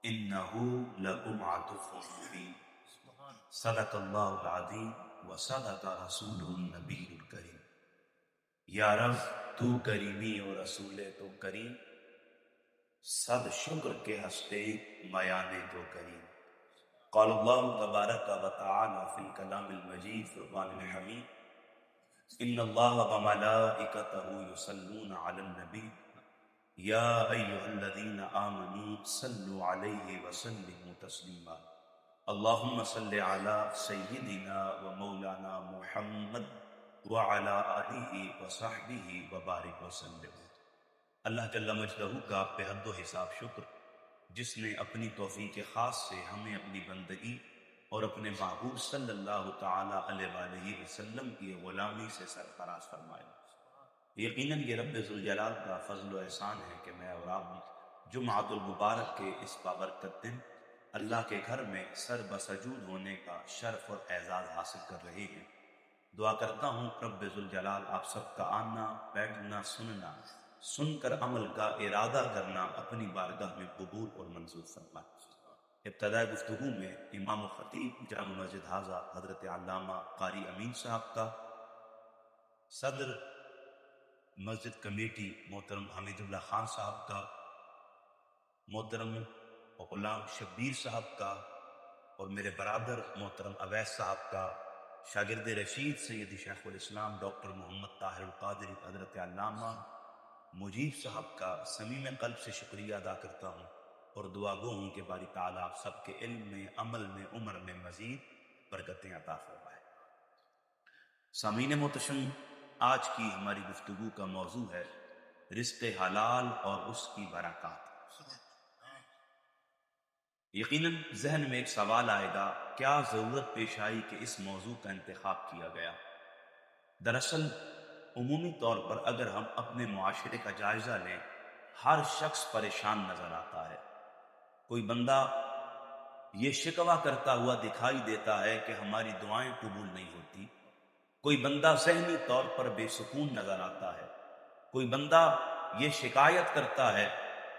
انہو لکم عدو مبین صدق اللہ العظیم و صدق رسولہ النبی الکریم۔ یا رب تو کریمی و رسول تو کریم، صد شکر کے ہستے میانے تو کریم۔ قال اللہ تبارک و تعالی فی الکلام المجید فرقان الحمید، ان اللہ و ملائکتہ یصلون علی النبی یا ایہا الذین آمنوا صلوا علیہ وسلموا تسلیما۔ اللہم صل علی سیدنا و مولانا محمد وعلی آلہ وصحبہ وبارک وسلم۔ اللہ جل مجدہ کا بے حد و حساب شکر، جس نے اپنی توفیق خاص سے ہمیں اپنی بندگی اور اپنے محبوب صلی اللہ تعالی علیہ وآلہ وسلم کی غلامی سے سرفراز فرمایا۔ یقیناً یہ رب ذوالجلال کا فضل و احسان ہے کہ میں اور آپ جمعۃ المبارک کے اس بابرکت دن اللہ کے گھر میں سر بسجود ہونے کا شرف اور اعزاز حاصل کر رہے ہیں۔ دعا کرتا ہوں رب ذوالجلال آپ سب کا آنا، بیٹھنا، سننا، سن کر عمل کا ارادہ کرنا اپنی بارگاہ میں قبول اور منظور فرمائے۔ ابتدائی گفتگو میں امام و خطیب جامع مسجد حاضہ حضرت علامہ قاری امین صاحب کا، صدر مسجد کمیٹی محترم حمید اللہ خان صاحب کا، محترم غلام شبیر صاحب کا، اور میرے برادر محترم اویس صاحب کا، شاگرد رشید سیدی شیخ الاسلام ڈاکٹر محمد طاہر القادری حضرت علامہ مجیب صاحب کا صمیم قلب سے شکریہ ادا کرتا ہوں، اور دعا گو ہوں کہ باری تعالیٰ آپ سب کے علم میں، عمل میں، عمر میں مزید برکتیں عطا فرمائے۔ سامعین محتشم، آج کی ہماری گفتگو کا موضوع ہے رزق حلال اور اس کی برکات۔ یقیناً ذہن میں ایک سوال آئے گا، کیا ضرورت پیش آئی کہ اس موضوع کا انتخاب کیا گیا؟ دراصل عمومی طور پر اگر ہم اپنے معاشرے کا جائزہ لیں، ہر شخص پریشان نظر آتا ہے۔ کوئی بندہ یہ شکوہ کرتا ہوا دکھائی دیتا ہے کہ ہماری دعائیں قبول نہیں ہوتی، کوئی بندہ ذہنی طور پر بے سکون نظر آتا ہے، کوئی بندہ یہ شکایت کرتا ہے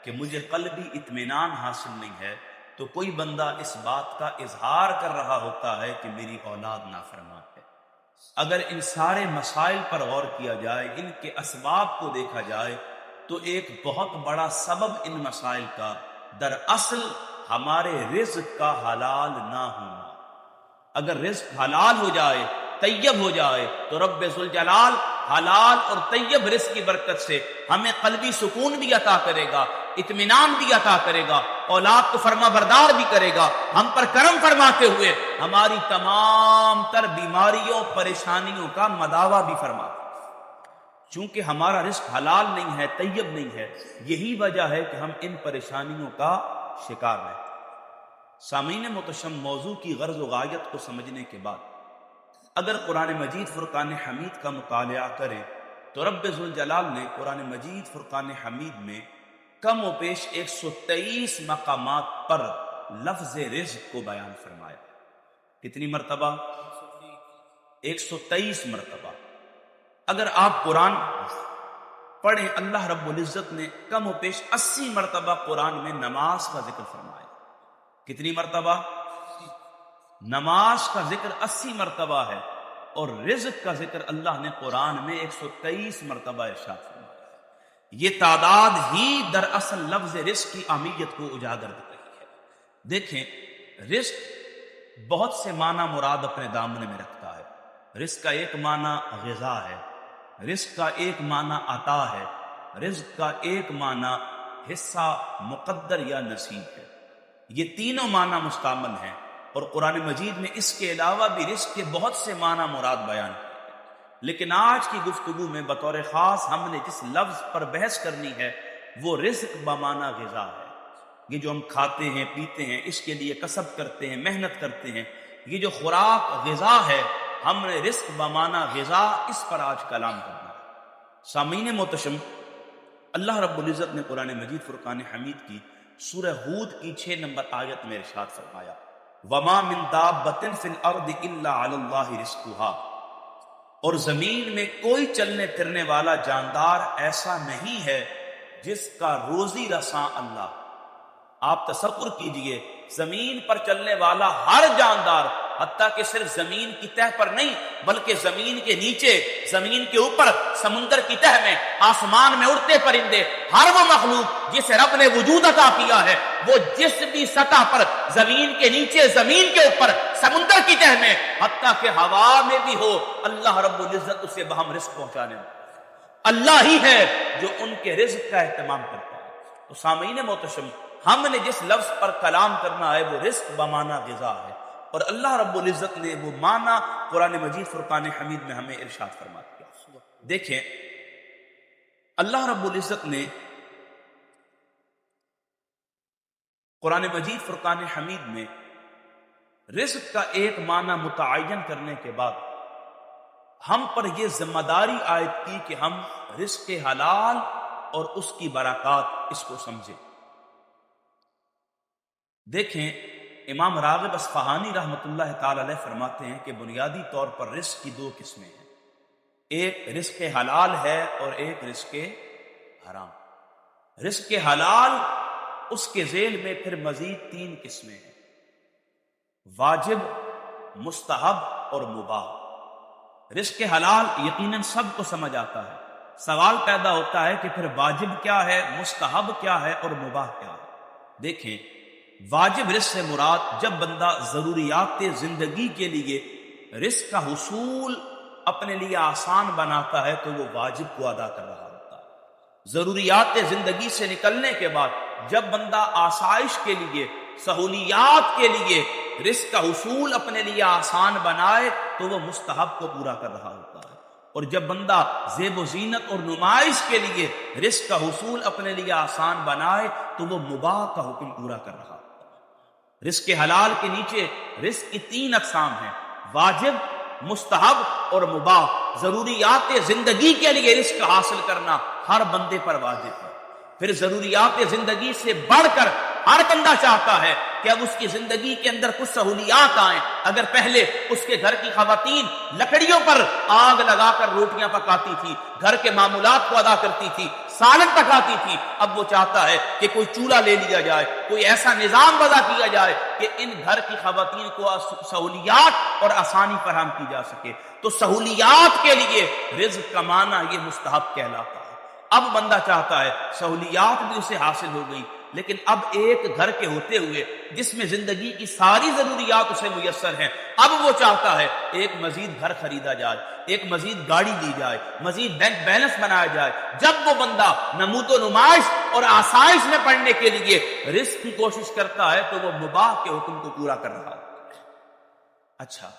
کہ مجھے قلبی اطمینان حاصل نہیں ہے، تو کوئی بندہ اس بات کا اظہار کر رہا ہوتا ہے کہ میری اولاد نافرمان ہے۔ اگر ان سارے مسائل پر غور کیا جائے، ان کے اسباب کو دیکھا جائے، تو ایک بہت بڑا سبب ان مسائل کا دراصل ہمارے رزق کا حلال نہ ہونا۔ اگر رزق حلال ہو جائے، طیب ہو جائے، تو رب ذوالجلال حلال اور طیب رزق کی برکت سے ہمیں قلبی سکون بھی عطا کرے گا، اطمینان بھی عطا کرے گا، اولاد کو فرما بردار بھی کرے گا، ہم پر کرم فرماتے ہوئے ہماری تمام تر بیماریوں پریشانیوں کا مداوا بھی فرما۔ چونکہ ہمارا رزق حلال نہیں ہے، طیب نہیں ہے، یہی وجہ ہے کہ ہم ان پریشانیوں کا شکار رہتے ہیں۔ سامعین محتشم، موضوع کی غرض و غایت کو سمجھنے کے بعد اگر قرآن مجید فرقان حمید کا مطالعہ کریں تو رب ذوالجلال نے قرآن مجید فرقان حمید میں کم و بیش 123 مقامات پر لفظ رزق کو بیان فرمایا۔ کتنی مرتبہ؟ 123 مرتبہ۔ اگر آپ قرآن پڑھیں، اللہ رب العزت نے کم و بیش 80 مرتبہ قرآن میں نماز کا ذکر فرمایا۔ کتنی مرتبہ؟ نماز کا ذکر 80 مرتبہ ہے، اور رزق کا ذکر اللہ نے قرآن میں 123 مرتبہ ارشاد فرمایا۔ یہ تعداد ہی دراصل لفظ رزق کی اہمیت کو اجاگر کر رہی ہے۔ دیکھیں، رزق بہت سے معنی مراد اپنے دامن میں رکھتا ہے۔ رزق کا ایک معنی غذا ہے، رزق کا ایک معنی عطا ہے، رزق کا ایک معنی حصہ مقدر یا نصیب ہے۔ یہ تینوں معنی مستعمل ہیں، اور قرآن مجید میں اس کے علاوہ بھی رزق کے بہت سے معنی مراد بیان ہیں۔ لیکن آج کی گفتگو میں بطور خاص ہم نے جس لفظ پر بحث کرنی ہے وہ رزق بمعنی غذا ہے۔ یہ جو ہم کھاتے ہیں، پیتے ہیں، اس کے لیے کسب کرتے ہیں، محنت کرتے ہیں، یہ جو خوراک غذا ہے، ہم نے رزق بمعنی غذا اس پر آج کلام کرنا ہے۔ سامعین محتشم، اللہ رب العزت نے قرآن مجید فرقان حمید کی سورہ ہود کی 6 نمبر آیت میں ارشاد فرمایا، وَمَا مِن دَابَّةٍ فِي الْأَرْضِ إِلَّا عَلَى اللَّهِ رِزْقُهَا، اور زمین میں کوئی چلنے پھرنے والا جاندار ایسا نہیں ہے جس کا روزی رساں اللہ۔ آپ تصور کیجئے زمین پر چلنے والا ہر جاندار، حتیٰ کہ صرف زمین کی تہ پر نہیں بلکہ زمین کے نیچے، زمین کے اوپر، سمندر کی تہ میں، آسمان میں اڑتے پرندے، ہر وہ مخلوق جسے رب نے وجود عطا کیا ہے، وہ جس بھی سطح پر، زمین کے نیچے، زمین کے اوپر، سمندر کی تہ میں، حتیٰ کہ ہوا میں بھی ہو، اللہ رب العزت اسے بہم رزق پہنچانے میں اللہ ہی ہے جو ان کے رزق کا اہتمام کرتا ہے۔ تو سامعین محتشم، ہم نے جس لفظ پر کلام کرنا ہے وہ رزق بمعنی غذا ہے، اور اللہ رب العزت نے وہ معنی قرآن مجید فرقان حمید میں ہمیں ارشاد فرما دیا۔ دیکھیں اللہ رب العزت نے قرآن مجید فرقان حمید میں رزق کا ایک معنی متعین کرنے کے بعد ہم پر یہ ذمہ داری عائد کی کہ ہم رزق حلال اور اس کی برکات اس کو سمجھیں۔ دیکھیں امام راغب اصفہانی رحمۃ اللہ تعالی علیہ فرماتے ہیں کہ بنیادی طور پر رزق کی دو قسمیں ہیں، ایک رزق حلال ہے اور ایک رزق حرام۔ رزق حلال اس کے ذیل میں پھر مزید تین قسمیں ہیں، واجب، مستحب اور مباح۔ رزق حلال یقیناً سب کو سمجھ آتا ہے، سوال پیدا ہوتا ہے کہ پھر واجب کیا ہے، مستحب کیا ہے اور مباح کیا ہے۔ دیکھیں واجب رزق سے مراد جب بندہ ضروریات زندگی کے لیے رزق کا حصول اپنے لیے آسان بناتا ہے تو وہ واجب کو ادا کر رہا ہوتا ہے۔ ضروریات زندگی سے نکلنے کے بعد جب بندہ آسائش کے لیے، سہولیات کے لیے رزق کا حصول اپنے لیے آسان بنائے تو وہ مستحب کو پورا کر رہا ہوتا ہے، اور جب بندہ زیب و زینت اور نمائش کے لیے رزق کا حصول اپنے لیے آسان بنائے تو وہ مباح کا حکم پورا کر رہا ہوتا ہے۔ رزق حلال کے نیچے رزق کی تین اقسام ہیں، واجب، مستحب اور مباح۔ ضروریات زندگی کے لیے رزق حاصل کرنا ہر بندے پر واجب ہے، پھر ضروریات زندگی سے بڑھ کر ہر بندہ چاہتا ہے کہ اب اس کی زندگی کے اندر کچھ سہولیات آئیں۔ اگر پہلے اس کے گھر کی خواتین لکڑیوں پر آگ لگا کر روٹیاں پکاتی تھی، گھر کے معمولات کو ادا کرتی تھی، سالن پکاتی تھی، اب وہ چاہتا ہے کہ کوئی چولہا لے لیا جائے، کوئی ایسا نظام وضع کیا جائے کہ ان گھر کی خواتین کو سہولیات اور آسانی فراہم کی جا سکے۔ تو سہولیات کے لیے رزق کمانا یہ مستحب کہلاتا ہے۔ اب بندہ چاہتا ہے سہولیات بھی اسے حاصل ہو گئی، لیکن اب ایک گھر کے ہوتے ہوئے جس میں زندگی کی ساری ضروریات اسے میسر ہیں، اب وہ چاہتا ہے ایک مزید گھر خریدا جائے، ایک مزید گاڑی دی جائے، مزید بینک بیلنس بنایا جائے۔ جب وہ بندہ نمود و نمائش اور آسائش میں پڑنے کے لیے رزق کی کوشش کرتا ہے تو وہ مباح کے حکم کو پورا کر رہا ہے۔ اچھا،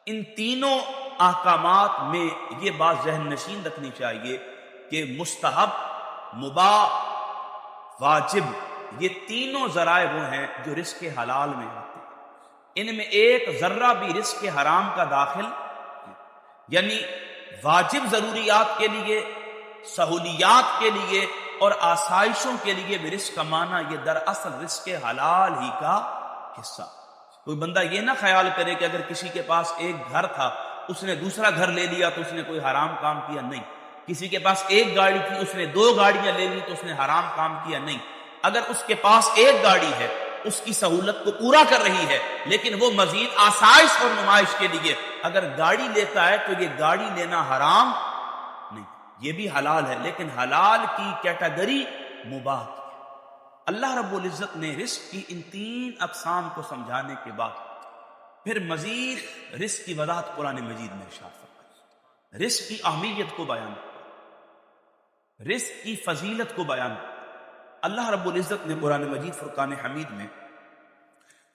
ان تینوں احکامات میں یہ بات ذہن نشین رکھنی چاہیے کہ مستحب، مباح، واجب، یہ تینوں ذرائع وہ ہیں جو رزق حلال میں آتے ہیں، ان میں ایک ذرہ بھی رزق حرام کا داخل نہیں۔ یعنی واجب ضروریات کے لیے، سہولیات کے لیے اور آسائشوں کے لیے بھی رزق کمانا یہ دراصل رزق حلال ہی کا حصہ۔ کوئی بندہ یہ نہ خیال کرے کہ اگر کسی کے پاس ایک گھر تھا اس نے دوسرا گھر لے لیا تو اس نے کوئی حرام کام کیا، نہیں۔ کسی کے پاس ایک گاڑی تھی اس نے دو گاڑیاں لے لی تو اس نے حرام کام کیا، نہیں۔ اگر اس کے پاس ایک گاڑی ہے، اس کی سہولت کو پورا کر رہی ہے، لیکن وہ مزید آسائش اور نمائش کے لیے اگر گاڑی لیتا ہے تو یہ گاڑی لینا حرام نہیں، یہ بھی حلال ہے، لیکن حلال کی کیٹیگری مباح کی۔ اللہ رب العزت نے رزق کی ان تین اقسام کو سمجھانے کے بعد پھر مزید رزق کی وضاحت قرآن مجید میں ارشاد فرمائی، رزق کی اہمیت کو بیان، رزق کی فضیلت کو بیان۔ اللہ رب العزت نے قرآن مجید فرقان حمید میں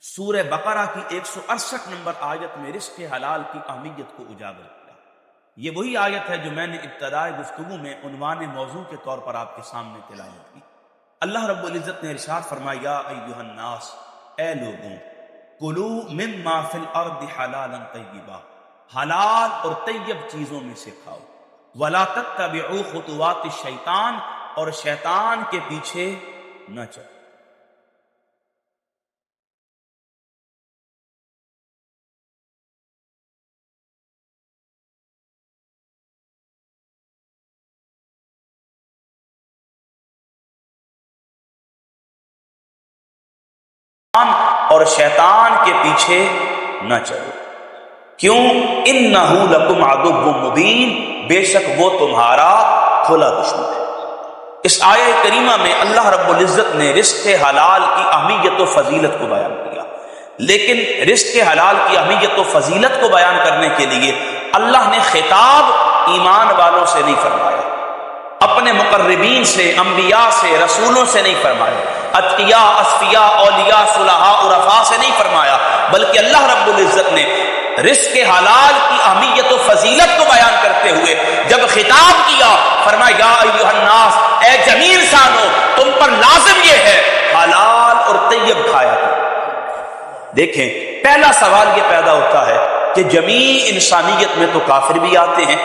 سورہ بقرہ کی 168 نمبر آیت میں رزق حلال کی اہمیت کو اجاگر کیا۔ یہ وہی آیت ہے جو میں نے ابتدائے گفتگو میں عنوان موضوع کے طور پر آپ کے سامنے تلاوت کی۔ اللہ رب العزت نے ارشاد فرمایا، یا ایھا الناس، اے لوگوں، کلوا مما فی الارض حلالا طیبا، حلال اور طیب چیزوں میں سے کھاؤ، ولا تتبعوا خطوات الشیطان، اور شیطان کے پیچھے نہ چلو۔ اور شیطان کے پیچھے نہ چلو، کیوں؟ انہ لکم عدو مبین، بے شک وہ تمہارا کھلا دشمن ہے۔ اس آیہ کریمہ میں اللہ رب العزت نے رزق حلال کی اہمیت و فضیلت کو بیان کیا، لیکن رزق حلال کی اہمیت و فضیلت کو بیان کرنے کے لیے اللہ نے خطاب ایمان والوں سے نہیں فرمایا، اپنے مقربین سے، انبیاء سے، رسولوں سے نہیں فرمایا، اتقیاء، اصفیاء، اولیاء، صلحاء، عرفاء سے نہیں فرمایا، بلکہ اللہ رب العزت نے رزق حلال کی اہمیت و فضیلت کو بیان کرتے ہوئے جب خطاب کیا فرمایا یا ایھا الناس، اے جمیع انسانوں، تم پر لازم یہ ہے حلال اور طیب کھایا کرو۔ دیکھیں، پہلا سوال یہ پیدا ہوتا ہے کہ جمیع انسانیت میں تو کافر بھی آتے ہیں،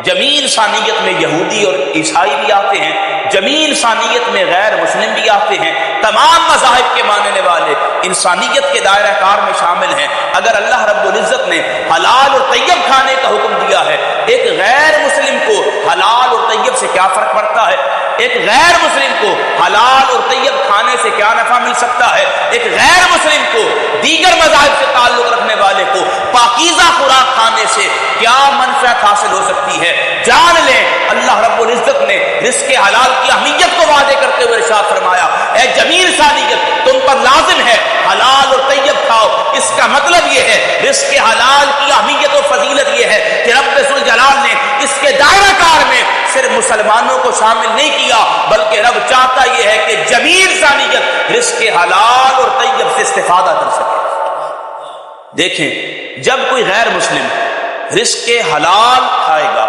جمیع انسانیت میں یہودی اور عیسائی بھی آتے ہیں، جمیع انسانیت میں غیر مسلم بھی آتے ہیں، تمام مذاہب کے ماننے والے انسانیت کے دائرہ کار میں شامل ہیں۔ اگر اللہ رب العزت نے حلال اور طیب کھانے کا حکم دیا ہے، ایک غیر مسلم کو حلال اور طیب سے کیا فرق پڑتا ہے؟ ایک غیر مسلم کو حلال اور طیب کھانے سے کیا نفع مل سکتا ہے؟ ایک غیر مسلم کو دیگر مذاہب سے تعلق رکھنے والے کو پاکیزہ خوراک کھانے سے کیا منفعت حاصل ہو سکتی ہے؟ جان لیں، اللہ رب العزت نے رزق حلال کی اہمیت کو واضح کرتے ہوئے ارشاد فرمایا اے جمیع انسانیت، تم پر لازم ہے حلال اور طیب کھاؤ۔ اس کا مطلب یہ ہے رزق حلال کی اہمیت و فضیلت یہ ہے کہ رب ذوالجلال نے اس کے دائرہ کار میں صرف مسلمانوں کو شامل نہیں کیا، بلکہ رب چاہتا یہ ہے کہ جمیع انسانیت رزق حلال اور طیب سے استفادہ کر سکے۔ دیکھیں، جب کوئی غیر مسلم رزق حلال کھائے گا،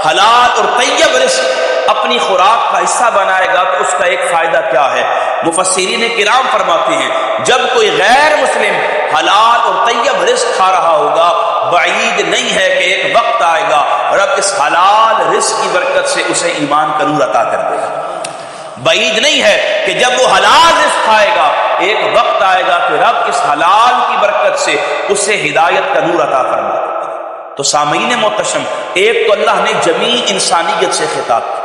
حلال اور طیب رزق اپنی خوراک کا حصہ بنائے گا، تو اس کا ایک فائدہ کیا ہے؟ مفسرین کرام فرماتے ہیں جب کوئی غیر مسلم حلال اور طیب رزق کھا رہا ہوگا، بعید نہیں ہے کہ ایک وقت آئے گا رب اس حلال رزق کی برکت سے اسے ایمان کا نور عطا کر دے گا۔ بعید نہیں ہے کہ جب وہ حلال رزق کھائے گا، ایک وقت آئے گا کہ رب اس حلال کی برکت سے اسے ہدایت کا نور عطا فرما دے گا۔ تو سامعین محتشم، ایک تو اللہ نے جمیع انسانیت سے خطاب کیا،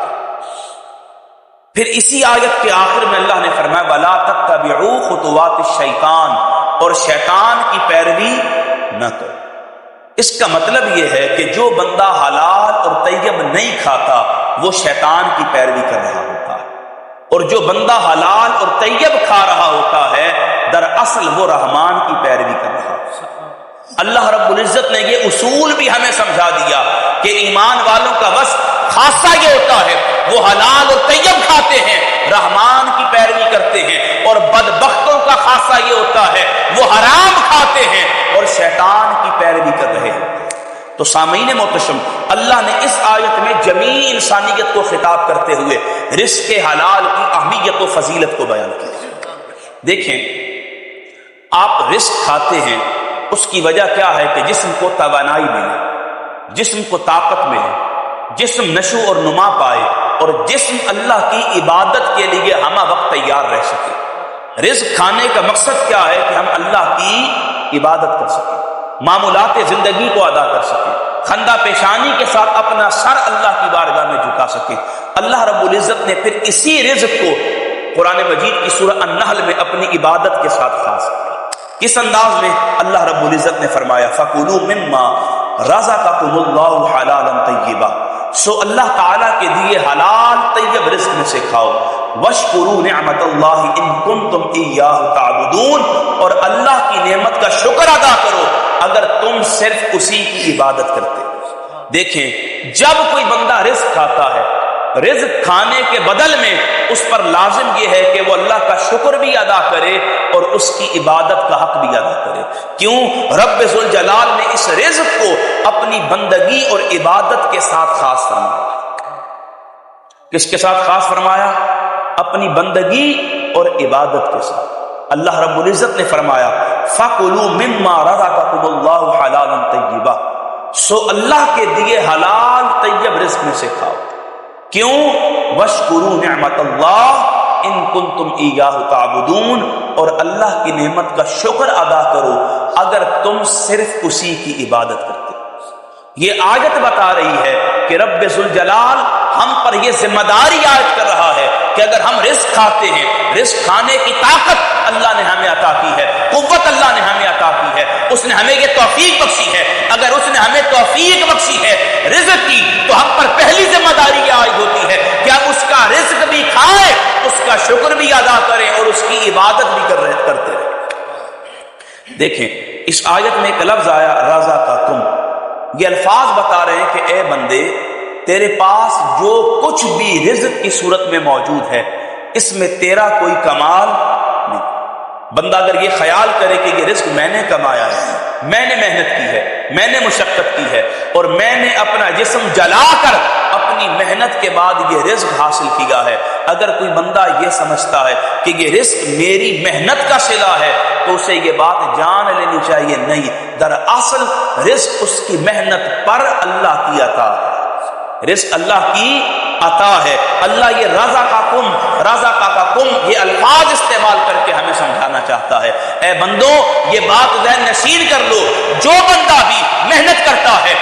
پھر اسی آیت کے آخر میں اللہ نے فرمایا وَلَا تَتَّبِعُوا خُطُوَاتِ الشَّيْطَانِ، اور شیطان کی پیروی نہ کرو۔ اس کا مطلب یہ ہے کہ جو بندہ حلال اور طیب نہیں کھاتا وہ شیطان کی پیروی کر رہا ہوتا ہے، اور جو بندہ حلال اور طیب کھا رہا ہوتا ہے دراصل وہ رحمان کی پیروی کر رہا ہوتا ہے۔ اللہ رب العزت نے یہ اصول بھی ہمیں سمجھا دیا کہ ایمان والوں کا وصف خاصہ یہ ہوتا ہے وہ حلال اور طیب کھاتے ہیں، رحمان کی پیروی کرتے ہیں، اور بدبختوں کا خاصہ یہ ہوتا ہے وہ حرام کھاتے ہیں اور شیطان کی پیروی کر رہے ہیں۔ تو سامعین محتشم، اللہ نے اس آیت میں جمیع انسانیت کو خطاب کرتے ہوئے رزق حلال کی اہمیت و فضیلت کو بیان کیا۔ دیکھیں، آپ رزق کھاتے ہیں، اس کی وجہ کیا ہے کہ جسم کو توانائی ملے، جسم کو طاقت ملے، جسم نشو اور نما پائے، اور جسم اللہ کی عبادت کے لیے ہمہ وقت تیار رہ سکے۔ رزق کھانے کا مقصد کیا ہے کہ ہم اللہ کی عبادت کر سکیں، معمولات زندگی کو ادا کر سکیں، خندہ پیشانی کے ساتھ اپنا سر اللہ کی بارگاہ میں جھکا سکیں۔ اللہ رب العزت نے پھر اسی رزق کو قرآن مجید کی سورہ النحل میں اپنی عبادت کے ساتھ خاص کیا۔ کس انداز میں؟ اللہ رب العزت نے فرمایا فَكُلُوا مِمَّا رَزَقَكُمُ اللَّهُ حَلَالًا طَيِّبًا، سو اللہ تعالیٰ کے دیے حلال طیب رزق میں سے کھاؤ، وَاشْكُرُوا نِعْمَتَ اللَّهِ إِن كُنتُمْ إِيَّاهُ تَعْبُدُونَ، اور اللہ کی نعمت کا شکر ادا کرو اگر تم صرف اسی کی عبادت کرتے۔ دیکھیں، جب کوئی بندہ رزق کھاتا ہے، رزق کھانے کے بدل میں اس پر لازم یہ ہے کہ وہ اللہ کا شکر بھی ادا کرے اور اس کی عبادت کا حق بھی ادا کرے۔ کیوں؟ رب ذوالجلال نے اس رزق کو اپنی بندگی اور عبادت کے ساتھ خاص فرمایا۔ کس کے ساتھ خاص فرمایا؟ اپنی بندگی اور عبادت کے ساتھ۔ اللہ رب العزت نے فرمایا فَكُلُوا مِمَّا رَزَقَكُمُ اللَّهُ حَلَالًا طَيِّبًا، سو اللہ کے دیے حلال طیب رزق میں سے کھاؤ۔ کیوں؟ وَاشْكُرُوا نِعْمَتَ اللَّهِ إِن كُنتُمْ إِيَّاهُ تَعْبُدُونَ، اور اللہ کی نعمت کا شکر ادا کرو اگر تم صرف اسی کی عبادت کرتے ہو۔ یہ آیت بتا رہی ہے کہ رب ذوالجلال ہم پر یہ ذمہ داری عائد کر رہا ہے کہ اگر ہم رزق کھاتے ہیں، رزق کھانے کی طاقت اللہ نے ہمیں عطا کی ہے، قوت توفیق بخشی ہے رزق کی، تو ہم پر پہلی ذمہ داری یہ عائد ہوتی ہے کہ ہم اس کا رزق بھی کھائیں، اس کا شکر بھی ادا کریں اور اس کی عبادت بھی کرتے رہیں۔ دیکھیں اس آیت میں ایک لفظ آیا رزقکم، یہ الفاظ بتا رہے ہیں کہ اے بندے تیرے پاس جو کچھ بھی رزق کی صورت میں موجود ہے اس میں تیرا کوئی کمال نہیں۔ بندہ اگر یہ خیال کرے کہ یہ رزق میں نے کمایا ہے، میں نے محنت کی ہے، میں نے مشقت کی ہے اور میں نے اپنا جسم جلا کر اپنی محنت کے بعد یہ رزق حاصل کیا ہے، اگر کوئی بندہ یہ سمجھتا ہے کہ یہ رزق میری محنت کا صلہ ہے تو اسے یہ بات جان لینی چاہیے نہیں، دراصل رزق اس کی محنت پر اللہ کی عطا ہے، رزق اللہ کی عطا ہے۔ اللہ یہ رزقکم یہ الفاظ استعمال کر کے ہمیں سمجھانا چاہتا ہے، اے بندو یہ بات ذہن نشین کر لو، جو بندہ بھی محنت کرتا ہے،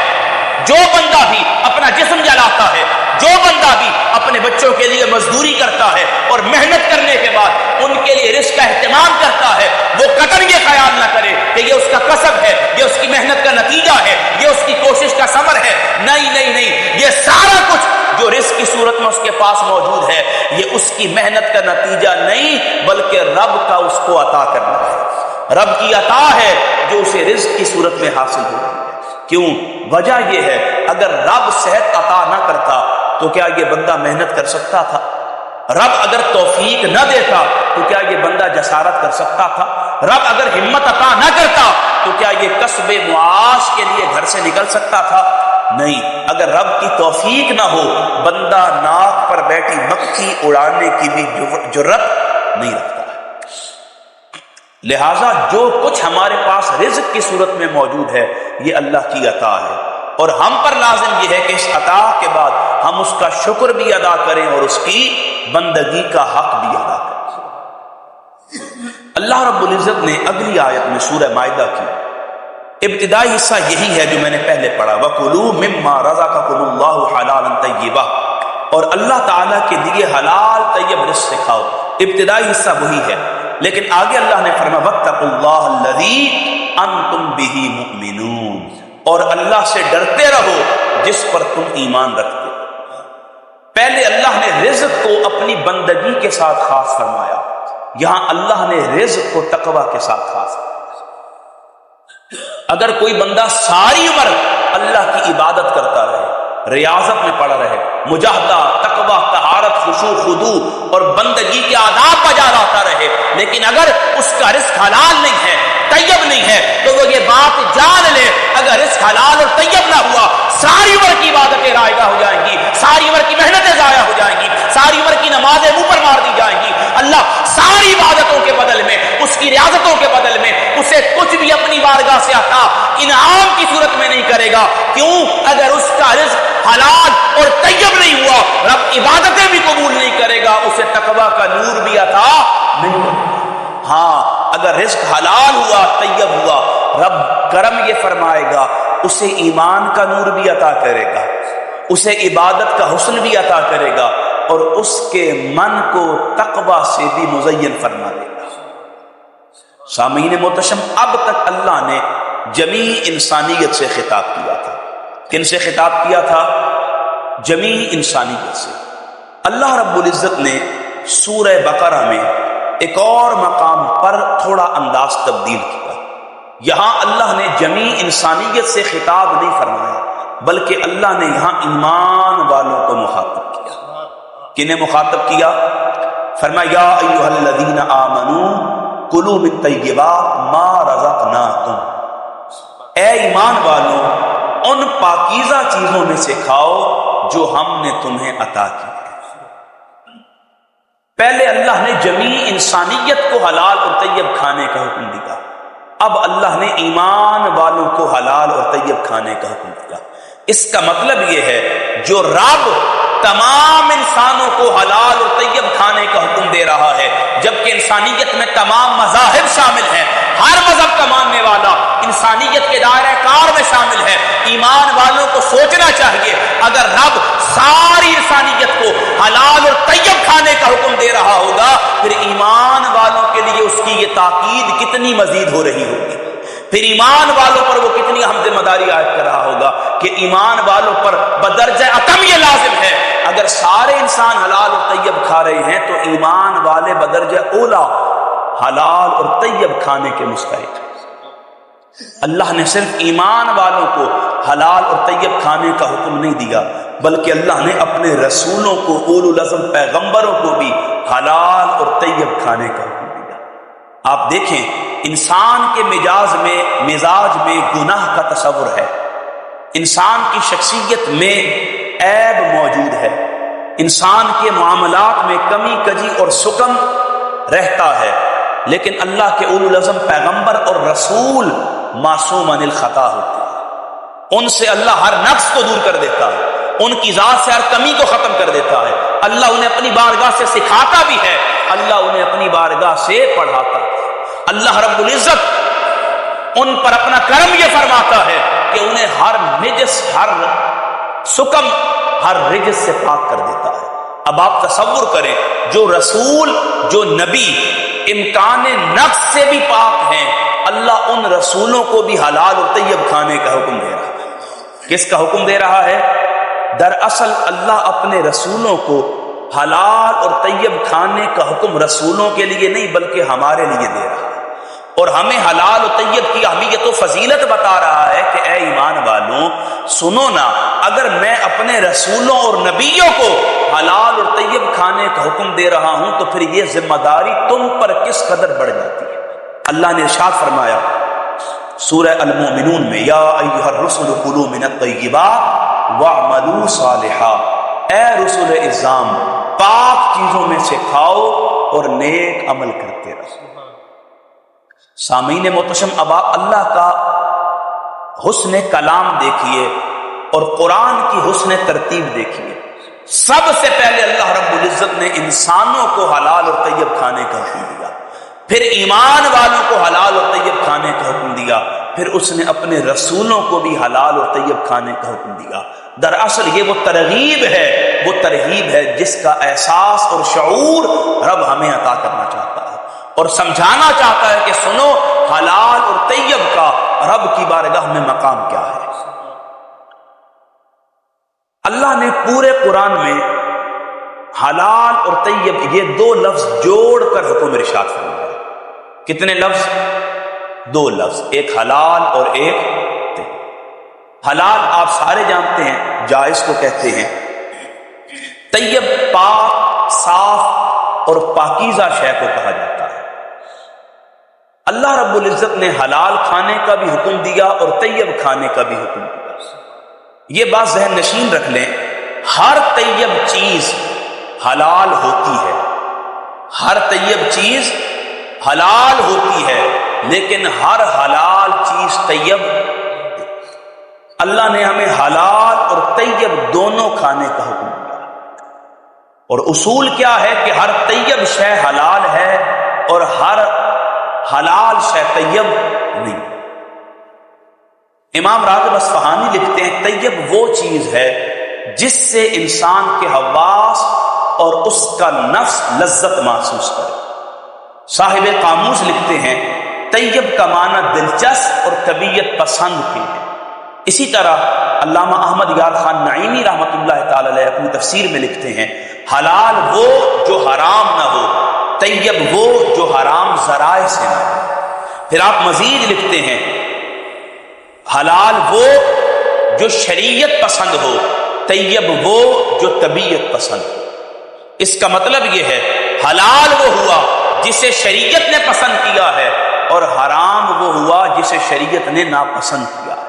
جو بندہ بھی اپنا جسم جلاتا ہے، جو بندہ بھی اپنے بچوں کے لیے مزدوری کرتا ہے اور محنت کرنے کے بعد ان کے لیے رزق کا اہتمام کرتا ہے، وہ قطعاً یہ خیال نہ کرے کہ یہ اس کا کسب ہے، یہ اس کی محنت کا نتیجہ ہے، یہ اس کی کوشش کا ثمر ہے۔ نہیں نہیں نہیں، یہ سارا کچھ جو رزق کی صورت میں اس کے پاس موجود ہے یہ اس کی محنت کا نتیجہ نہیں بلکہ رب کا اس کو عطا کرنا ہے، رب کی عطا ہے جو اسے رزق کی صورت میں حاصل ہو۔ کیوں؟ وجہ یہ ہے اگر رب صحت عطا نہ کرتا تو کیا یہ بندہ محنت کر سکتا تھا؟ رب اگر توفیق نہ دیتا تو کیا یہ بندہ جسارت کر سکتا تھا؟ رب اگر ہمت عطا نہ کرتا تو کیا یہ کسب معاش کے لیے گھر سے نکل سکتا تھا؟ نہیں۔ اگر رب کی توفیق نہ ہو بندہ ناک پر بیٹھی مکھی اڑانے کی بھی جرت نہیں رکھتا ہے۔ لہذا جو کچھ ہمارے پاس رزق کی صورت میں موجود ہے یہ اللہ کی عطا ہے، اور ہم پر لازم یہ ہے کہ اس عطا کے بعد ہم اس کا شکر بھی ادا کریں اور اس کی بندگی کا حق بھی ادا کریں۔ اللہ رب العزت نے اگلی آیت میں سورہ مائدہ کی ابتدائی حصہ یہی ہے جو میں نے پہلے پڑھا، وَكُلُوا مِمَّا رَزَقَكُمُ اللَّهُ حَلَالًا طَيِّبًا، اور اللہ تعالیٰ کے لیے حلال طیب رزق سے کھاؤ۔ ابتدائی حصہ وہی ہے، لیکن آگے اللہ نے فرمایا وَاتَّقُوا اللَّهَ الَّذِي أَنْتُمْ بِهِ مُؤْمِنُونَ، اور اللہ سے ڈرتے رہو جس پر تم ایمان رکھتے ہو۔ پہلے اللہ نے رزق کو اپنی بندگی کے ساتھ خاص فرمایا، یہاں اللہ نے رزق کو تقوی کے ساتھ خاص فرمایا۔ اگر کوئی بندہ ساری عمر اللہ کی عبادت کرتا رہے، ریاضت میں پڑا رہے، مجاہدہ، تقوی، طہارت، خشوع، خضوع اور بندگی کے آداب بجا لاتا رہے، لیکن اگر اس کا رزق حلال نہیں ہے، طیب نہیں ہے، تو وہ یہ بات جان لے اگر رزق حلال اور طیب نہ ہوا ساری عمر کی عبادتیں رائگاں ہو جائیں گی، ساری عمر کی محنتیں ضائع ہو جائیں گی، ساری عمر کی نمازیں منہ پر مار دی جائیں گی۔ اللہ ساری عبادتوں کے بدل میں، اس کی ریاضتوں کے بدل میں اسے کچھ بھی اپنی بارگاہ سے عطا انعام کی صورت میں نہیں کرے گا۔ کیوں؟ اگر اس کا رزق حلال اور طیب نہیں ہوا رب عبادتیں بھی قبول نہیں کرے گا، اسے تقوی کا نور بھی عطا نہیں کرے گا۔ ہاں اگر رزق حلال ہوا، طیب ہوا، رب کرم یہ فرمائے گا اسے ایمان کا نور بھی عطا کرے گا، اسے عبادت کا حسن بھی عطا کرے گا اور اس کے من کو تقوی سے بھی مزین فرما دے گا۔ سامعین محتشم، اب تک اللہ نے جمیع انسانیت سے خطاب کیا تھا۔ کن سے خطاب کیا تھا؟ جمیع انسانیت سے۔ اللہ رب العزت نے سورہ بقرہ میں ایک اور مقام پر تھوڑا انداز تبدیل کیا۔ یہاں اللہ نے جمیع انسانیت سے خطاب نہیں فرمایا بلکہ اللہ نے یہاں ایمان والوں کو مخاطب کیا۔ کنہیں مخاطب کیا؟ فرمایا یا ایھا الذین آمنوا کلوا من طیبات ما رزقناکم، اے ایمان والوں ان پاکیزہ چیزوں میں سے کھاؤ جو ہم نے تمہیں عطا کی۔ پہلے اللہ نے جمیع انسانیت کو حلال اور طیب کھانے کا حکم دیا، اب اللہ نے ایمان والوں کو حلال اور طیب کھانے کا حکم دیا۔ اس کا مطلب یہ ہے جو رب تمام انسانوں کو حلال اور طیب کھانے کا حکم دے رہا ہے، جبکہ انسانیت میں تمام مذاہب شامل ہیں، ہر مذہب کا ماننے والا انسانیت کے دائرہ کار میں شامل ہے۔ ایمان والوں کو سوچنا چاہیے اگر رب ساری انسانیت کو حلال اور طیب کھانے کا حکم دے رہا ہوگا پھر ایمان والوں کے لیے اس کی یہ تاکید کتنی مزید ہو رہی ہوگی، پھر ایمان والوں پر وہ کتنی اہم ذمہ داری عائد کر رہا ہوگا کہ ایمان والوں پر بدرجہ اتم یہ لازم ہے، اگر سارے انسان حلال اور طیب کھا رہے ہیں تو ایمان والے بدرجہ اولا حلال اور طیب کھانے کے مستحق ہیں۔ اللہ نے صرف ایمان والوں کو حلال اور طیب کھانے کا حکم نہیں دیا، بلکہ اللہ نے اپنے رسولوں کو، اولو العزم پیغمبروں کو بھی حلال اور طیب کھانے کا حکم دیا۔ آپ دیکھیں انسان کے مزاج میں گناہ کا تصور ہے، انسان کی شخصیت میں عیب موجود ہے، انسان کے معاملات میں کمی کجی اور سکم رہتا ہے، لیکن اللہ کے اولو العزم پیغمبر اور رسول معصوم عن الخطا ہوتے ہیں، ان سے اللہ ہر نقص کو دور کر دیتا ہے، ان کی ذات سے ہر کمی کو ختم کر دیتا ہے، اللہ انہیں اپنی بارگاہ سے سکھاتا بھی ہے، اللہ انہیں اپنی بارگاہ سے پڑھاتا ہے۔ اللہ رب العزت ان پر اپنا کرم یہ فرماتا ہے کہ انہیں ہر نجس، ہر سکم، ہر رجس سے پاک کر دیتا ہے۔ اب آپ تصور کریں، جو رسول، جو نبی امکان نقص سے بھی پاک ہیں، اللہ ان رسولوں کو بھی حلال اور طیب کھانے کا حکم دے رہا ہے۔ کس کا حکم دے رہا ہے؟ دراصل اللہ اپنے رسولوں کو حلال اور طیب کھانے کا حکم رسولوں کے لیے نہیں بلکہ ہمارے لیے دے رہا ہے، اور ہمیں حلال و طیب کی اہمیت و فضیلت بتا رہا ہے کہ اے ایمان والوں سنو نا، اگر میں اپنے رسولوں اور نبیوں کو حلال اور طیب کھانے کا حکم دے رہا ہوں تو پھر یہ ذمہ داری تم پر کس قدر بڑھ جاتی ہے۔ اللہ نے ارشاد فرمایا سورہ المومنون میں، یا ایھا الرسل کلوا من الطیبات واعملوا صالحا، اے رسول اعظام پاک چیزوں میں سے کھاؤ اور نیک عمل کرتے رہو۔ سامعین محتشم، اب آپ اللہ کا حسن کلام دیکھیے اور قرآن کی حسن ترتیب دیکھیے۔ سب سے پہلے اللہ رب العزت نے انسانوں کو حلال اور طیب کھانے کا حکم دیا، پھر ایمان والوں کو حلال اور طیب کھانے کا حکم دیا، پھر اس نے اپنے رسولوں کو بھی حلال اور طیب کھانے کا حکم دیا۔ دراصل یہ وہ ترغیب ہے، وہ ترغیب ہے جس کا احساس اور شعور رب ہمیں عطا کرنا چاہتا ہے اور سمجھانا چاہتا ہے کہ سنو، حلال اور طیب کا رب کی بارگاہ میں مقام کیا ہے۔ اللہ نے پورے قرآن میں حلال اور طیب یہ دو لفظ جوڑ کر حکم ارشاد فرمایا۔ کتنے لفظ؟ دو لفظ، ایک حلال اور ایک طیب۔ حلال آپ سارے جانتے ہیں جائز کو کہتے ہیں، طیب پاک، صاف اور پاکیزہ شے کو کہا جاتا ہے۔ اللہ رب العزت نے حلال کھانے کا بھی حکم دیا اور طیب کھانے کا بھی حکم دیا۔ یہ بات ذہن نشین رکھ لیں، ہر طیب چیز حلال ہوتی ہے، ہر طیب چیز حلال ہوتی ہے، لیکن ہر حلال چیز طیب۔ اللہ نے ہمیں حلال اور طیب دونوں کھانے کا حکم دیا، اور اصول کیا ہے کہ ہر طیب شے حلال ہے اور ہر حلال شے طیب نہیں۔ امام راغب اصفہانی لکھتے ہیں طیب وہ چیز ہے جس سے انسان کے حواس اور اس کا نفس لذت محسوس کرے۔ صاحب قاموس لکھتے ہیں طیب کا معنی دلچسپ اور طبیعت پسند کے ہے۔ اسی طرح علامہ احمد یار خان نعیمی رحمۃ اللہ تعالی علیہ اپنی تفسیر میں لکھتے ہیں حلال وہ جو حرام نہ ہو، طیب وہ جو حرام ذرائع سے نہ ہو۔ پھر آپ مزید لکھتے ہیں حلال وہ جو شریعت پسند ہو، طیب وہ جو طبیعت پسند ہو۔ اس کا مطلب یہ ہے حلال وہ ہوا جسے شریعت نے پسند کیا ہے اور حرام وہ ہوا جسے شریعت نے ناپسند کیا ہے۔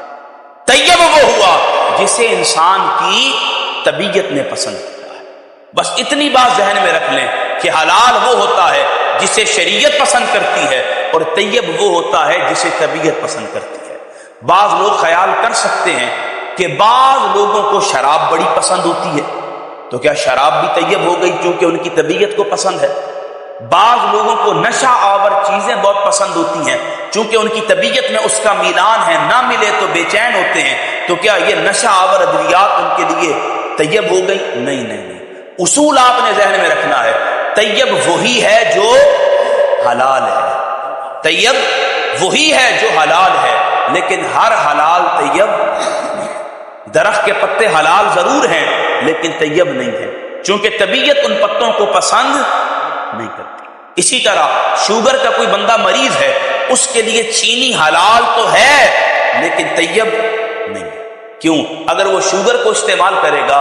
طیب وہ ہوا جسے انسان کی طبیعت نے پسند کیا ہے۔ بس اتنی بات ذہن میں رکھ لیں کہ حلال وہ ہوتا ہے جسے شریعت پسند کرتی ہے اور طیب وہ ہوتا ہے جسے طبیعت پسند کرتی ہے۔ بعض لوگ خیال کر سکتے ہیں کہ بعض لوگوں کو شراب بڑی پسند ہوتی ہے، تو کیا شراب بھی طیب ہو گئی کیونکہ ان کی طبیعت کو پسند ہے؟ بعض لوگوں کو نشہ آور چیزیں بہت پسند ہوتی ہیں چونکہ ان کی طبیعت میں اس کا میلان ہے، نہ ملے تو بے چین ہوتے ہیں، تو کیا یہ نشہ آور ادویات ان کے لیے طیب ہو گئی؟ نہیں نہیں نہیں۔ اصول آپ نے ذہن میں رکھنا ہے، طیب وہی ہے جو حلال ہے، طیب وہی ہے جو حلال ہے، لیکن ہر حلال طیب نہیں۔ درخت کے پتے حلال ضرور ہیں لیکن طیب نہیں ہیں، چونکہ طبیعت ان پتوں کو پسند نہیں کرتی۔ اسی طرح شوگر کا کوئی بندہ مریض ہے، اس کے لیے چینی حلال تو ہے لیکن طیب نہیں ہے۔ کیوں؟ اگر وہ شوگر کو استعمال کرے گا،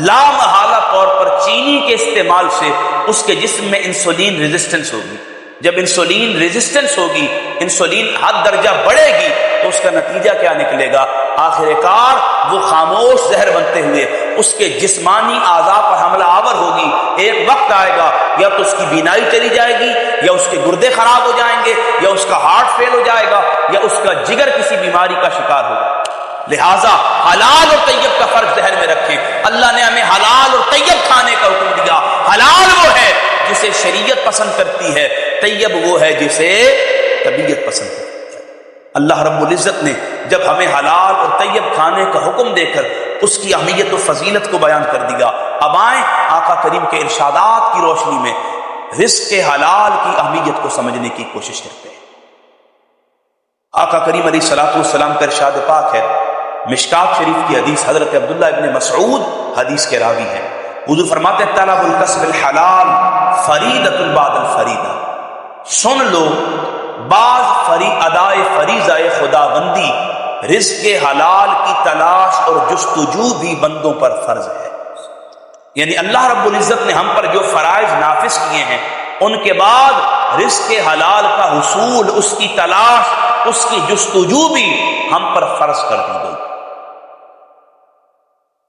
لا محالہ طور پر چینی کے استعمال سے اس کے جسم میں انسولین ریزسٹنس ہوگی۔ جب انسولین ریزسٹنس ہوگی، انسولین حد درجہ بڑھے گی، تو اس کا نتیجہ کیا نکلے گا؟ آخر کار وہ خاموش زہر بنتے ہوئے اس کے جسمانی اعضاء پر حملہ آور ہوگی۔ ایک وقت آئے گا یا تو اس کی بینائی چلی جائے گی، یا اس کے گردے خراب ہو جائیں گے، یا اس کا ہارٹ فیل ہو جائے گا، یا اس کا جگر کسی بیماری کا شکار ہوگا۔ لہٰذا حلال اور طیب کا فرق ذہن میں رکھیں۔ اللہ نے ہمیں حلال اور طیب کھانے کا حکم دیا۔ حلال وہ ہے جسے شریعت پسند کرتی ہے، طیب وہ ہے جسے طبیعت پسند کرتی ہے۔ اللہ رب العزت نے جب ہمیں حلال اور طیب کھانے کا حکم دے کر اس کی اہمیت و فضیلت کو بیان کر دیا، اب آئیں آقا کریم کے ارشادات کی روشنی میں رزق حلال کی اہمیت کو سمجھنے کی کوشش کرتے ہیں۔ آقا کریم علیہ الصلوۃ والسلام کا ارشاد پاک ہے، مشکات شریف کی حدیث، حضرت عبداللہ ابن مسعود حدیث کے راوی ہیں، حضور فرماتے ہیں طلب الکسب الحلال فریضۃ بعد الفریضہ۔ سن لو، بعض ادائے فریضہ خدا بندی، رزق حلال کی تلاش اور جستجو بھی بندوں پر فرض ہے۔ یعنی اللہ رب العزت نے ہم پر جو فرائض نافذ کیے ہیں، ان کے بعد رزق حلال کا حصول، اس کی تلاش، اس کی جستجو بھی ہم پر فرض کر دی گئی۔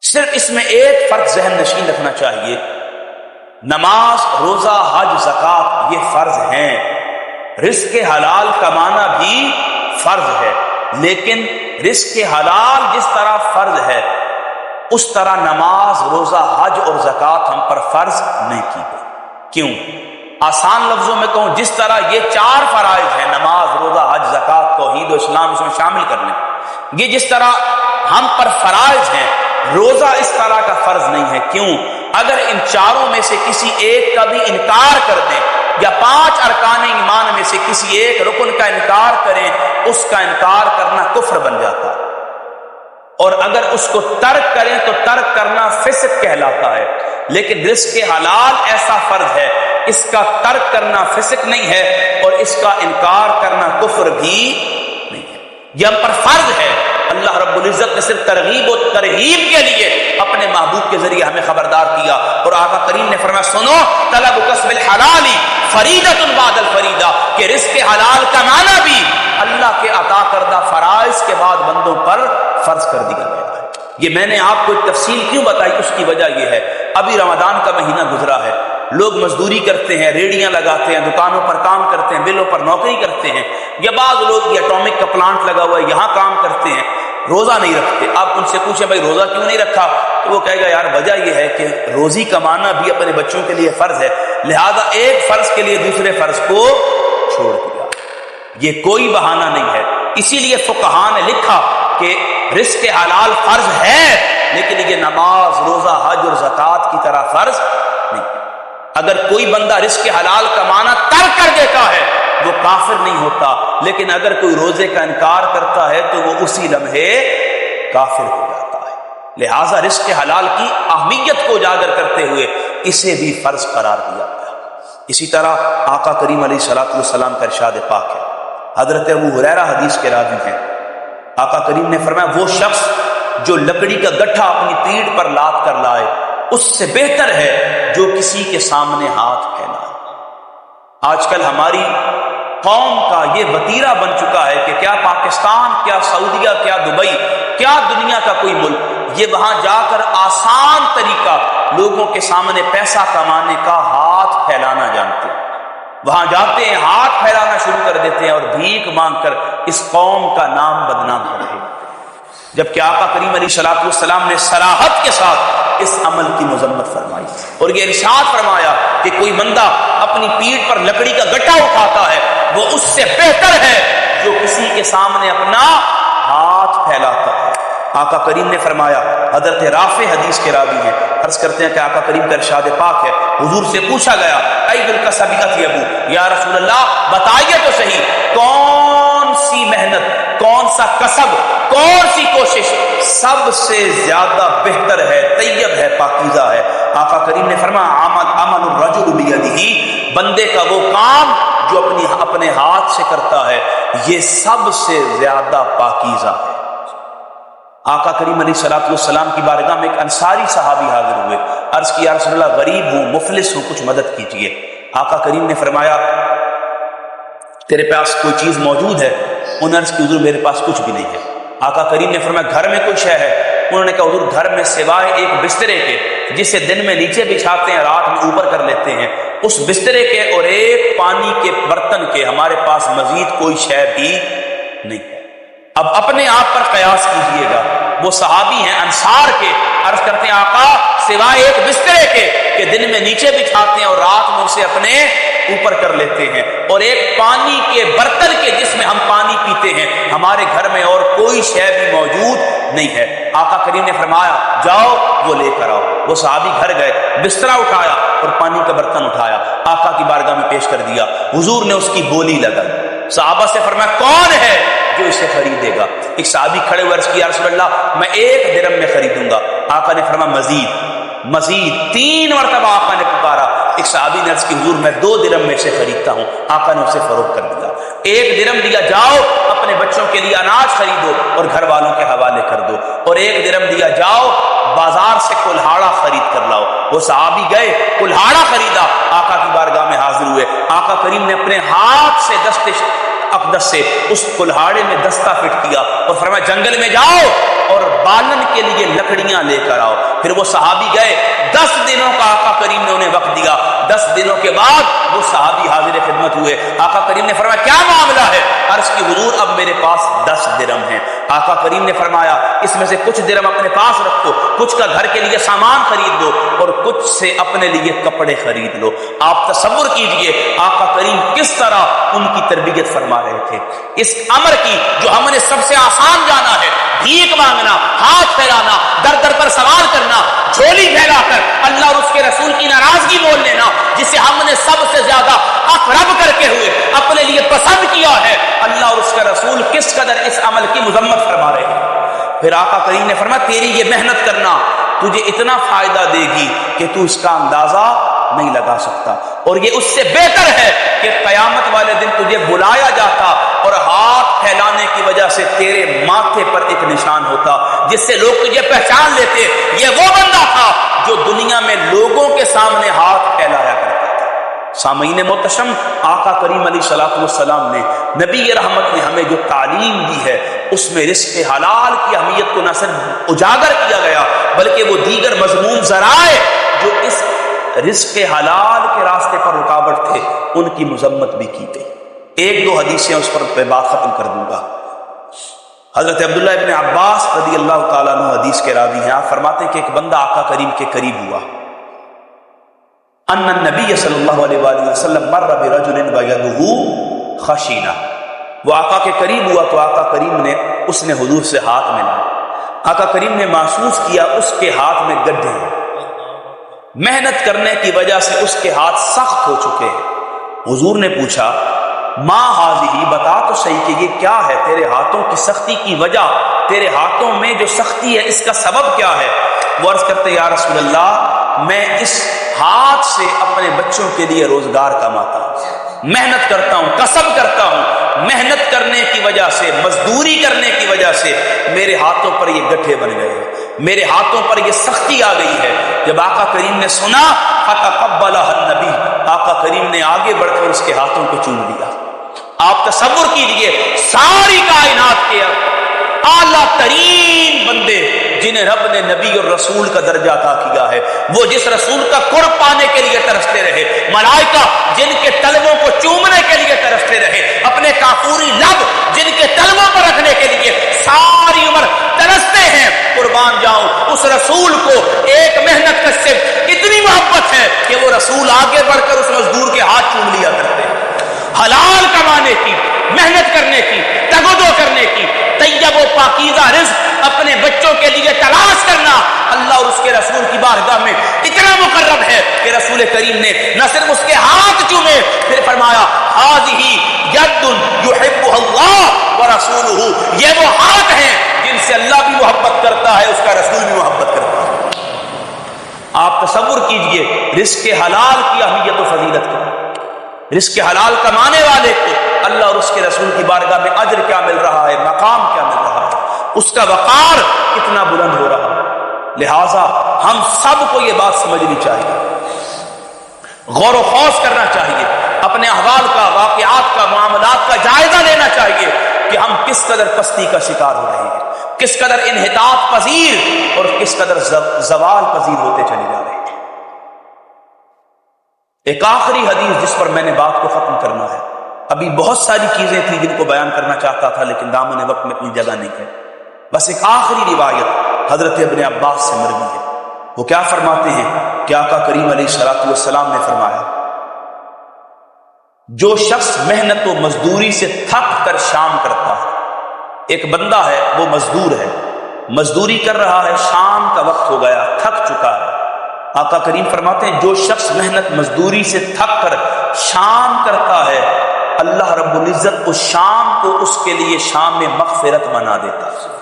صرف اس میں ایک فرق ذہن نشین رکھنا چاہیے، نماز، روزہ، حج، زکوٰۃ یہ فرض ہیں، رزق حلال کمانا بھی فرض ہے، لیکن رزق حلال جس طرح فرض ہے اس طرح نماز، روزہ، حج اور زکوٰۃ ہم پر فرض نہیں کی گئی۔ کیوں؟ آسان لفظوں میں کہوں، جس طرح یہ چار فرائض ہیں، نماز، روزہ، حج، زکوٰۃ، توحید و اسلام، اس میں شامل کر لیں، یہ جس طرح ہم پر فرائض ہیں، روزہ اس طرح کا فرض نہیں ہے۔ کیوں؟ اگر ان چاروں میں سے کسی ایک کا بھی انکار کر دیں، یا 5 ارکان ایمان میں سے کسی ایک رکن کا انکار کریں، اس کا انکار کرنا کفر بن جاتا ہے، اور اگر اس کو ترک کریں تو ترک کرنا فسق کہلاتا ہے۔ لیکن رزق حلال ایسا فرض ہے، اس کا ترک کرنا فسق نہیں ہے اور اس کا انکار کرنا کفر بھی نہیں ہے، یہ ہم پر فرض ہے۔ اللہ رب العزت نے صرف ترغیب و ترہیب کے لیے اپنے محبوب کے ذریعے ہمیں خبردار کیا، اور آقا کریم نے فرمایا سنو طلب کسب الحلال فریضۃ بعد الفریضہ، کہ رزق حلال کمانا بھی اللہ کے عطا کردہ فرائض کے بعد بندوں پر فرض کر دیا گیا ہے۔ یہ میں نے آپ کو ایک تفصیل کیوں بتائی، اس کی وجہ یہ ہے ابھی رمضان کا مہینہ گزرا ہے، لوگ مزدوری کرتے ہیں، ریڑیاں لگاتے ہیں، دکانوں پر کام کرتے ہیں، ملوں پر نوکری کرتے ہیں، یا بعض لوگ یہ اٹامک کا پلانٹ لگا ہوا ہے یہاں کام کرتے ہیں، روزہ نہیں رکھتے۔ آپ ان سے پوچھیں بھائی روزہ کیوں نہیں رکھا، تو وہ کہے گا یار وجہ یہ ہے کہ روزی کمانا بھی اپنے بچوں کے لیے فرض ہے، لہذا ایک فرض کے لیے دوسرے فرض کو چھوڑ دیا۔ یہ کوئی بہانہ نہیں ہے۔ اسی لیے فقہاء نے لکھا کہ رزق حلال فرض ہے، لیکن یہ نماز، روزہ، حج اور زکوٰۃ کی طرح فرض نہیں ہے۔ اگر کوئی بندہ رزق حلال کمانا ترک کر دیتا ہے وہ کافر نہیں ہوتا، لیکن اگر کوئی روزے کا انکار کرتا ہے تو وہ اسی لمحے کافر ہو جاتا ہے۔ لہٰذا رزق حلال کی اہمیت کو اجاگر کرتے ہوئے اسے بھی فرض قرار دیا گیا۔ اسی طرح آقا کریم علیہ الصلوۃ والسلام کا ارشاد پاک ہے، حضرت ابو ہریرہ حدیث کے راوی ہیں، آقا کریم نے فرمایا وہ شخص جو لکڑی کا گٹھا اپنی پیٹھ پر لاد کر لائے اس سے بہتر ہے جو کسی کے سامنے ہاتھ پھیلائے۔ آج کل ہماری قوم کا یہ وتیرہ بن چکا ہے کہ کیا پاکستان، کیا سعودیہ، کیا دبئی، کیا دنیا کا کوئی ملک، یہ وہاں جا کر آسان طریقہ لوگوں کے سامنے پیسہ کمانے کا ہاتھ پھیلانا جانتے ہیں۔ وہاں جاتے ہیں، ہاتھ پھیلانا شروع کر دیتے ہیں اور بھیک مانگ کر اس قوم کا نام بدنام کر رہے ہیں، جبکہ آقا کریم علیہ الصلوۃ والسلام نے صراحت کے ساتھ اس عمل کی مذمت فرمائی اور یہ ارشاد فرمایا کہ کوئی بندہ اپنی پیٹھ پر لکڑی کا گٹھا اٹھاتا ہے وہ اس سے بہتر ہے جو کسی کے سامنے اپنا ہاتھ پھیلاتا ہے۔ آقا کریم نے فرمایا، حضرت رافع حدیث کے راوی ہیں، عرض کرتے ہیں کہ آقا کریم کا ارشاد پاک ہے، حضور سے پوچھا گیا ای الکسب اطیب، یا رسول اللہ بتائیے تو صحیح کون سا کسب، کون سی کوشش سب سے زیادہ بہتر ہے، طیب ہے، پاکیزہ ہے؟ آقا کریم نے فرمایا عمل الرجل بیدہ، بندے کا وہ کام جو اپنے ہاتھ سے کرتا ہے یہ سب سے زیادہ پاکیزہ ہے۔ آقا کریم علیہ الصلوۃ والسلام کی بارگاہ میں ایک انصاری صحابی حاضر ہوئے، عرض کی یا رسول اللہ غریب ہوں، مفلس ہوں، کچھ مدد کیجیے۔ آقا کریم نے فرمایا تیرے پاس کوئی چیز موجود ہے؟ انہوں نے عرض کی حضور میرے پاس کچھ بھی نہیں ہے۔ آقا کریم نے فرمایا گھر میں کوئی شے ہے؟ انہوں نے کہا حضور گھر میں سوائے ایک بسترے کے جسے دن میں نیچے بچھاتے ہیں رات میں اوپر کر لیتے ہیں، اس بسترے کے اور ایک پانی کے برتن کے ہمارے پاس مزید کوئی شے بھی نہیں ہے۔ اب اپنے آپ پر قیاس کیجئے گا، وہ صحابی ہیں انصار کے، عرض کرتے ہیں آقا سوائے ایک بسترے کے کہ دن میں نیچے بچھاتے ہیں اور رات میں اسے اپنے اوپر کر لیتے ہیں، اور ایک پانی کے برتن کے جس میں ہم پانی پیتے ہیں، ہمارے گھر میں اور کوئی شے بھی موجود نہیں ہے۔ آقا کریم نے فرمایا جاؤ وہ لے کر آؤ۔ وہ صحابی گھر گئے، بسترا اٹھایا اور پانی کا برتن اٹھایا، آقا کی بارگاہ میں پیش کر دیا۔ حضور نے اس کی بولی لگائی، صحابہ سے فرمایا کون ہے جو اسے خریدے گا؟ ایک صحابی کھڑے ہوئے عرض کیا یا رسول اللہ میں 1 درہم میں خریدوں گا۔ آقا نے فرمایا مزید 3 مرتبہ آقا نے پکارا۔ ایک صحابی نے عرض کی حضور میں 2 درہم میں سے خریدتا ہوں۔ آقا نے اسے فروخت کر دیا۔ 1 درہم دیا، جاؤ اپنے بچوں کے لیے اناج خریدو اور گھر والوں کے حوالے کر دو، اور 1 درہم دیا، جاؤ بازار سے کلہاڑا خرید کر لاؤ۔ وہ صحابی گئے، کلہاڑا خریدا، آقا کی بارگاہ میں حاضر ہوئے۔ آقا کریم نے اپنے ہاتھ سے دست اقدس سے اس کلہاڑے میں دستہ فٹ کیا اور فرمایا جنگل میں جاؤ اور بالن کے لیے لکڑیاں لے کر آؤ۔ پھر وہ صحابی گئے، 10 دنوں کا آقا کریم نے انہیں وقت دیا۔ 10 دنوں کے بعد وہ صحابی حاضر خدمت ہوئے۔ آقا کریم نے فرمایا کیا معاملہ ہے؟ عرض کی حضور اب میرے پاس 10 درہم ہیں۔ آقا کریم نے فرمایا اس میں سے کچھ درہم اپنے پاس رکھ دو، کچھ کا گھر کے لیے سامان خرید دو اور کچھ سے اپنے لیے کپڑے خرید لو۔ آپ تصور کیجئے آقا کریم کس طرح ان کی تربیت فرما رہے تھے، اس امر کی جو ہم نے سب سے آسان جانا ہے، بھیک مانگنا، ہاتھ پھیلانا، در در پر سوال کرنا، جھولی پھیلا کر اللہ اور اس کے رسول کی ناراضگی بول لینا، جسے ہم نے سب سے زیادہ اقرب کر کے ہوئے اپنے لیے پسند کیا ہے، اللہ اور اس کا رسول کس قدر اس عمل کی مذمت فرما رہے ہیں۔ پھر آقا کریم نے فرمایا تیری یہ محنت کرنا تجھے اتنا فائدہ دے گی کہ تو اس کا اندازہ نہیں لگا سکتا، اور یہ اس سے بہتر ہے کہ قیامت والے دن تجھے بلایا جاتا اور ہاتھ پھیلانے کی وجہ سے تیرے ماتھے پر ایک نشان ہوتا جس سے لوگ تجھے پہچان لیتے یہ وہ بندہ تھا جو دنیا میں لوگوں کے سامنے ہاتھ پھیلایا کرتا تھا۔ سامعین محتشم، آقا کریم علیہ الصلوۃ والسلام نے، نبی رحمت نے ہمیں جو تعلیم دی ہے اس میں رزق حلال کی اہمیت کو نہ صرف اجاگر کیا گیا بلکہ وہ دیگر مضمون ذرائع جو اس رزق حلال کے راستے پر رکاوٹ تھے ان کی مذمت بھی کی گئی۔ 1-2 حدیثیں اس پر بات ختم کر دوں گا۔ حضرت عبداللہ ابن عباس رضی اللہ تعالیٰ عنہ حدیث کے راوی ہیں، آپ فرماتے ہیں کہ ایک بندہ آقا کریم کے قریب ہوا، ان النبی صلی اللہ علیہ وآلہ وسلم مر برجل ویدہ خشینہ، وہ آقا کے قریب ہوا تو آقا کریم نے اس نے حضور سے ہاتھ ملایا۔ آقا کریم نے محسوس کیا اس کے ہاتھ میں گڈھے ہیں، محنت کرنے کی وجہ سے اس کے ہاتھ سخت ہو چکے ہیں۔ حضور نے پوچھا ما ہذہ، بتا تو صحیح کہ یہ کیا ہے، تیرے ہاتھوں کی سختی کی وجہ، تیرے ہاتھوں میں جو سختی ہے اس کا سبب کیا ہے؟ وہ عرض کرتے یا رسول اللہ میں اس ہاتھ سے اپنے بچوں کے لیے روزگار کماتا ہوں، محنت کرتا ہوں، کسب کرتا ہوں، محنت کرنے کی وجہ سے، مزدوری کرنے کی وجہ سے میرے ہاتھوں پر یہ گٹھے بن گئے ہیں، میرے ہاتھوں پر یہ سختی آ گئی ہے۔ جب آقا کریم نے سنا فتقبلہ النبی، آقا کریم نے آگے بڑھ کر اس کے ہاتھوں کو چوم لیا۔ آپ تصور کیجئے ساری کائنات کے اعلیٰ ترین بندے جنہیں رب نے نبی اور رسول کا درجہ عطا کیا ہے، وہ جس رسول کا قرب پانے کے لیے ترستے رہے، ملائکہ جن کے تلووں کو چومنے کے لیے ترستے رہے، اپنے کافوری لب جن کے تلووں پر رکھنے کے لیے ساری عمر ترستے ہیں، قربان جاؤں اس رسول کو ایک محنت کش سے اتنی محبت ہے کہ وہ رسول آگے بڑھ کر اس مزدور کے ہاتھ چوم لیا کرتے ہیں۔ حلال کمانے کی، محنت کرنے کی، تگدو کرنے کی، طیب و پاکیزہ رزق اپنے بچوں کے لیے تلاش کرنا اللہ اور اس کے رسول کی بارگاہ میں اتنا مقرب ہے کہ رسول کریم نے نہ صرف اس کے ہاتھ چومے، پھر فرمایا ھذہ ید یحبھا اللہ ورسولہ ورسولہ، یہ وہ ہاتھ ہیں جن سے اللہ بھی محبت کرتا ہے، اس کا رسول بھی محبت کرتا ہے۔ آپ تصور کیجئے رزق حلال کی اہمیت و فضیلت کو، رزق حلال کمانے والے کو اللہ اور اس کے رسول کی بارگاہ میں اجر کیا مل رہا ہے، مقام کیا مل رہا ہے، اس کا وقار کتنا بلند ہو رہا ہے۔ لہٰذا ہم سب کو یہ بات سمجھنی چاہیے، غور و خوض کرنا چاہیے، اپنے احوال کا، واقعات کا، معاملات کا جائزہ لینا چاہیے کہ ہم کس قدر پستی کا شکار ہو رہے ہیں، کس قدر انحطاط پذیر اور کس قدر زوال پذیر ہوتے چلے جا رہے ہیں۔ ایک آخری حدیث جس پر میں نے بات کو ختم کرنا ہے، ابھی بہت ساری چیزیں تھیں جن کو بیان کرنا چاہتا تھا لیکن دامن وقت میں اپنی جگہ نہیں ہے، بس ایک آخری روایت حضرت ابن عباس سے مروی ہے۔ وہ کیا فرماتے ہیں کہ آقا کریم علیہ الصلوۃ والسلام نے فرمایا، جو شخص محنت و مزدوری سے تھک کر شام کرتا ہے، ایک بندہ ہے وہ مزدور ہے، مزدوری کر رہا ہے، شام کا وقت ہو گیا، تھک چکا ہے، آقا کریم فرماتے ہیں جو شخص محنت مزدوری سے تھک کر شام کرتا ہے، اللہ رب العزت اس شام کو اس کے لیے شام میں مغفرت بنا دیتا ہے۔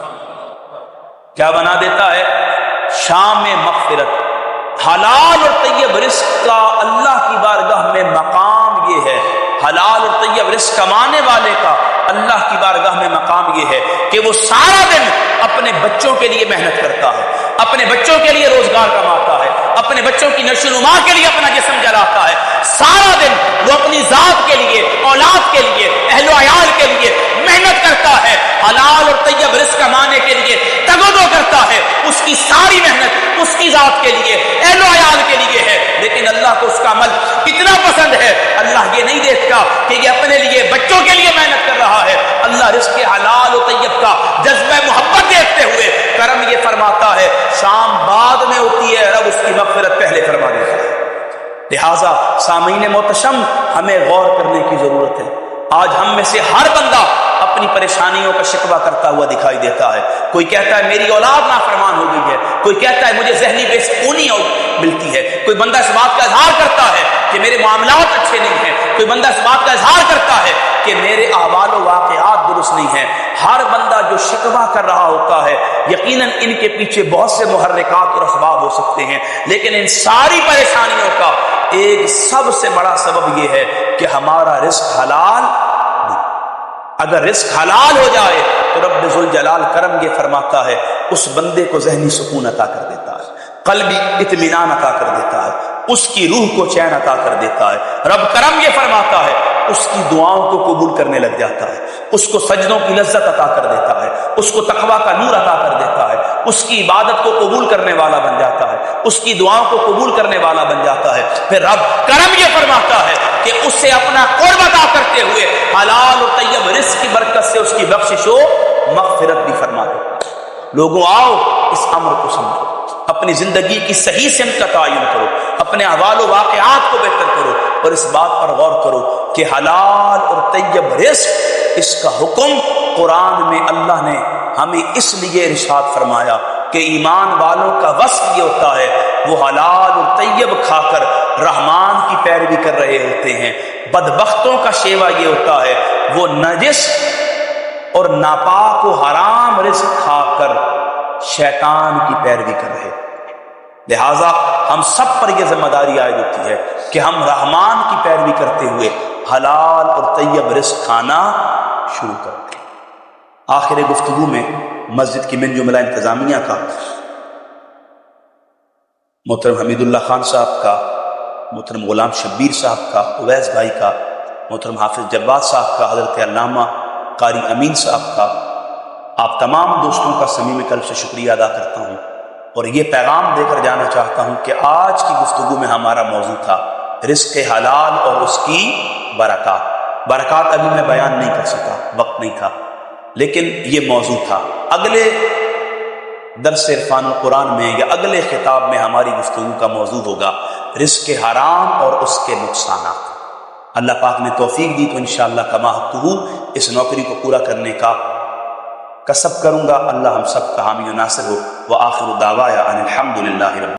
کیا بنا دیتا ہے؟ شام میں مغفرت۔ حلال اور طیب رزق کا اللہ کی بارگاہ میں مقام یہ ہے، حلال اور طیب رزق کمانے والے کا اللہ کی بارگاہ میں مقام یہ ہے کہ وہ سارا دن اپنے بچوں کے لیے محنت کرتا ہے، اپنے بچوں کے لیے روزگار کماتا ہے، اپنے بچوں کی نشو و نما کے لیے اپنا جسم جلاتا ہے، سارا دن وہ اپنی ذات کے لیے، اولاد کے لیے، اہل و عیال کے لیے محنت کرتا ہے، حلال اور طیب رزق کمانے کے لیے تگ و دو کرتا ہے، اس کی ساری محنت اس کی ذات کے لیے، اہل و عیال کے لیے ہے، لیکن اللہ کو اس کا عمل کتنا پسند ہے، اللہ یہ نہیں دیکھتا کہ یہ اپنے لیے، بچوں کے لیے محنت کر رہا ہے، اللہ رزق حلال و طیب کا جذبہ محبت دیکھتے ہوئے کرم یہ فرماتا ہے، شام بعد میں ہوتی ہے، رب اس کی مغفرت پہلے فرما دیتا ہے۔ لہٰذا سامعین محتشم، ہمیں غور کرنے کی ضرورت ہے۔ آج ہم میں سے ہر بندہ اپنی پریشانیوں کا شکوہ کرتا ہوا دکھائی دیتا ہے، کوئی کہتا ہے میری اولاد نافرمان ہو گئی ہے، کوئی کہتا ہے مجھے ذہنی بے سکونی ملتی ہے، کوئی بندہ اس بات کا اظہار کرتا ہے کہ میرے معاملات اچھے نہیں ہیں، کوئی بندہ اس بات کا اظہار کرتا ہے کہ میرے احوال و واقعات درست نہیں ہیں۔ ہر بندہ جو شکوہ کر رہا ہوتا ہے، یقیناً ان کے پیچھے بہت سے محرکات اور اسباب ہو سکتے ہیں، لیکن ان ساری پریشانیوں کا ایک سب سے بڑا سبب یہ ہے کہ ہمارا رزق حلال نہیں۔ اگر رزق حلال ہو جائے تو رب ذوالجلال کرم یہ فرماتا ہے، اس بندے کو ذہنی سکون عطا کر دیتا ہے، قلبی اطمینان عطا کر دیتا ہے، اس کی روح کو چین عطا کر دیتا ہے۔ رب کرم یہ فرماتا ہے، اس کی دعاؤں کو قبول کرنے لگ جاتا ہے، اس کو سجدوں کی لذت عطا کر دیتا ہے، اس کو تقویٰ کا نور عطا کر دیتا ہے، اس کی عبادت کو قبول کرنے والا بن جاتا ہے، اس کی دعاؤں کو قبول کرنے والا بن جاتا ہے۔ پھر رب کرم یہ فرماتا ہے کہ اسے اپنا قرب عطا کرتے ہوئے حلال و طیب رزق کی برکت سے اس کی بخشش و مغفرت بھی فرما دیتا ہے۔ لوگوں آؤ اس امر کو سمجھو، اپنی زندگی کی صحیح سمت کا تعین کرو، اپنے احوال و واقعات کو بہتر کرو اور اس بات پر غور کرو کہ حلال اور طیب رزق، اس کا حکم قرآن میں اللہ نے ہمیں اس لیے ارشاد فرمایا کہ ایمان والوں کا وصف یہ ہوتا ہے وہ حلال اور طیب کھا کر رحمان کی پیروی کر رہے ہوتے ہیں، بدبختوں کا شیوا یہ ہوتا ہے وہ نجس اور ناپاک و حرام رزق کھا کر شیطان کی پیروی کر رہے۔ لہٰذا ہم سب پر یہ ذمہ داری عائد ہوتی ہے کہ ہم رحمان کی پیروی کرتے ہوئے حلال اور طیب رزق کھانا شروع کرتے ہیں۔ آخر گفتگو میں مسجد کی من جملہ انتظامیہ کا، محترم حمید اللہ خان صاحب کا، محترم غلام شبیر صاحب کا، اویس بھائی کا، محترم حافظ جواد صاحب کا، حضرت علامہ قاری امین صاحب کا، آپ تمام دوستوں کا صمیم قلب سے شکریہ ادا کرتا ہوں اور یہ پیغام دے کر جانا چاہتا ہوں کہ آج کی گفتگو میں ہمارا موضوع تھا رزق حلال اور اس کی برکات ابھی میں بیان نہیں کر سکا، وقت نہیں تھا، لیکن یہ موضوع تھا۔ اگلے درس عرفان القرآن میں یا اگلے خطاب میں ہماری گفتگو کا موضوع ہوگا رزق حرام اور اس کے نقصانات۔ اللہ پاک نے توفیق دی تو انشاءاللہ کما حقہ اس نوکری کو پورا کرنے کا کسب کروں گا۔ اللہ ہم سب کا حامی و ناصر ہو۔ وآخر دعوایا ان الحمد للہ رب